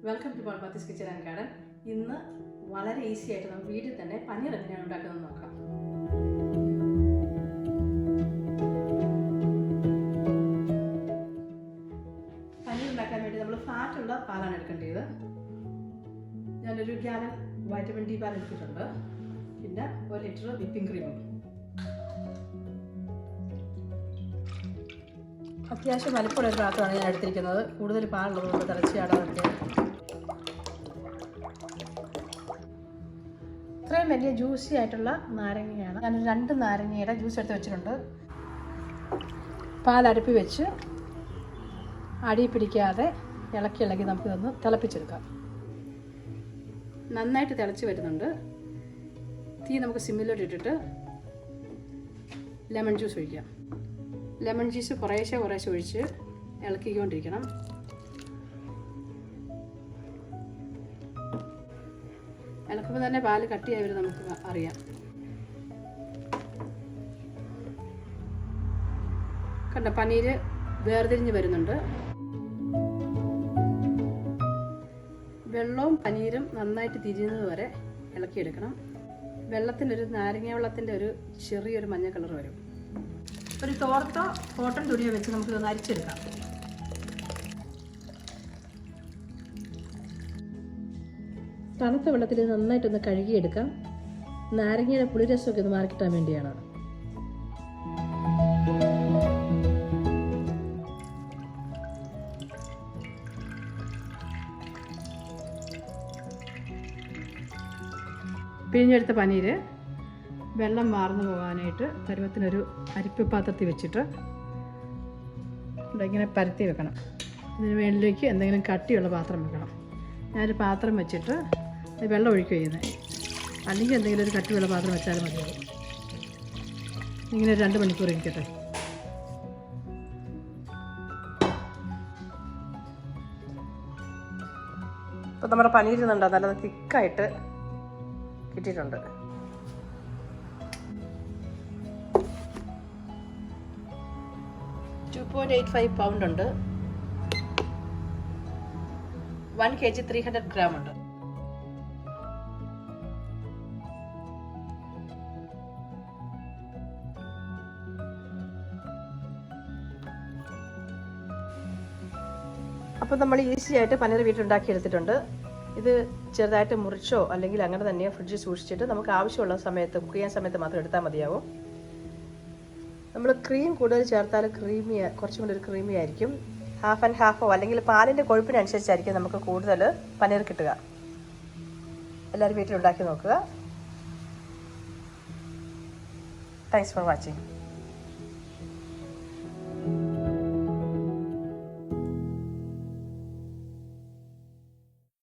Welcome to mall Mathews kitchen and garden. ഇന്ന് വളരെ easy ആയിട്ട് നമുക്ക് വീട്ടിൽ തന്നെ പനീർ എങ്ങനെയാണ് ഉണ്ടാക്കുന്നത് നോക്കാം. പനീർ ഉണ്ടാക്കാൻ വേണ്ടി നമ്മൾ ഫാറ്റുള്ള പാലാണ് എടുക്കേണ്ടത്. ഞാനൊരു ഗാലൻ വൈറ്റമിൻ ഡി പാൽ എടുത്തിട്ടുണ്ട്. പിന്നെ 1 ലിറ്റർ വിപ്പിംഗ് ക്രീമും. അത്യാവശ്യം വലിപ്പമുള്ള ഒരു പാത്രമാണ് ഞാൻ എടുത്തിരിക്കുന്നത്. കൂടുതൽ പാലുള്ളതുകൊണ്ട് തിളച്ചാടാതൊക്കെ. ഇത്രയും വലിയ ജ്യൂസി ആയിട്ടുള്ള നാരങ്ങയാണ്. ഞാനൊരു 2 നാരങ്ങയുടെ ജ്യൂസ് എടുത്ത് വെച്ചിട്ടുണ്ട്. പാലടുപ്പി വെച്ച് അടി പിടിക്കാതെ ഇളക്കി നമുക്കിതൊന്ന് തിളപ്പിച്ചെടുക്കാം. നന്നായിട്ട് തിളച്ച് വരുന്നുണ്ട്. തീ നമുക്ക് സിമ്മിലോട്ട് ഇട്ടിട്ട് ലെമൺ ജ്യൂസ് ഒഴിക്കാം. ലെമൺ ജ്യൂസ് കുറേശ്ശെ ഒഴിച്ച് ഇളക്കിക്കൊണ്ടിരിക്കണം. ഇളക്കുമ്പോൾ തന്നെ പാല് കട്ടിയായി വരും, നമുക്ക് അറിയാം. കണ്ട പനീര് വേർതിരിഞ്ഞ് വരുന്നുണ്ട്. വെള്ളവും പനീരും നന്നായിട്ട് തിരിയുന്നത് വരെ ഇളക്കിയെടുക്കണം. വെള്ളത്തിനൊരു നാരങ്ങ വെള്ളത്തിൻ്റെ ഒരു ചെറിയൊരു മഞ്ഞ കളർ വരും. ഒരു തോർത്തോ കോട്ടൺ തുണിയോ വെച്ച് നമുക്കിതൊന്ന് അരിച്ചെടുക്കാം. തണുത്ത വെള്ളത്തിൽ നന്നായിട്ടൊന്ന് കഴുകിയെടുക്കാം. നാരങ്ങയുടെ പുളിരസമൊക്കെ ഒന്ന് മാറിക്കിട്ടാൻ വേണ്ടിയാണ്. പിഴിഞ്ഞെടുത്ത പനീര് വെള്ളം വാർന്നു പോകാനായിട്ട് പരുവത്തിനൊരു അരിപ്പ പാത്രത്തിൽ വെച്ചിട്ട് ഇങ്ങനെ പരത്തി വെക്കണം. ഇതിന് മേളിലേക്ക് എന്തെങ്കിലും കട്ടിയുള്ള പാത്രം വെക്കണം. ഞാനൊരു പാത്രം വെച്ചിട്ട് വെള്ളം ഒഴിക്കുക ചെയ്യുന്നത്. അല്ലെങ്കിൽ എന്തെങ്കിലും ഒരു കട്ടിയുള്ള പാത്രം വെച്ചാലും മതിയാവും. ഇങ്ങനെ 2 മണിക്കൂർ ഇരിക്കട്ടെ. ഇപ്പോൾ നമ്മുടെ പനീർ നിന്നുണ്ടോ നല്ല തിക്കായിട്ട് കിട്ടിയിട്ടുണ്ട്. 2.85 പൗണ്ട് ഉണ്ട്. 1 kg 300 ഗ്രാം ഉണ്ട്. അപ്പോൾ നമ്മൾ ഈസി ആയിട്ട് പനീർ വീട്ടിലുണ്ടാക്കി എടുത്തിട്ടുണ്ട്. ഇത് ചെറുതായിട്ട് മുറിച്ചോ അല്ലെങ്കിൽ അങ്ങനെ തന്നെ ഫ്രിഡ്ജിൽ സൂക്ഷിച്ചിട്ട് നമുക്ക് ആവശ്യമുള്ള സമയത്ത് കുക്ക് ചെയ്യാൻ സമയത്ത് മാത്രം എടുത്താൽ മതിയാവും. നമ്മൾ ക്രീം കൂടുതൽ ചേർത്താൽ കുറച്ചും കൂടി ഒരു ക്രീമി ആയിരിക്കും. ഹാഫ് ആൻഡ് ഹാഫോ അല്ലെങ്കിൽ പാലിൻ്റെ കൊഴുപ്പിനനുസരിച്ചായിരിക്കും നമുക്ക് കൂടുതൽ പനീർ കിട്ടുക. എല്ലാവരും വീട്ടിലുണ്ടാക്കി നോക്കുക. Thanks for watching.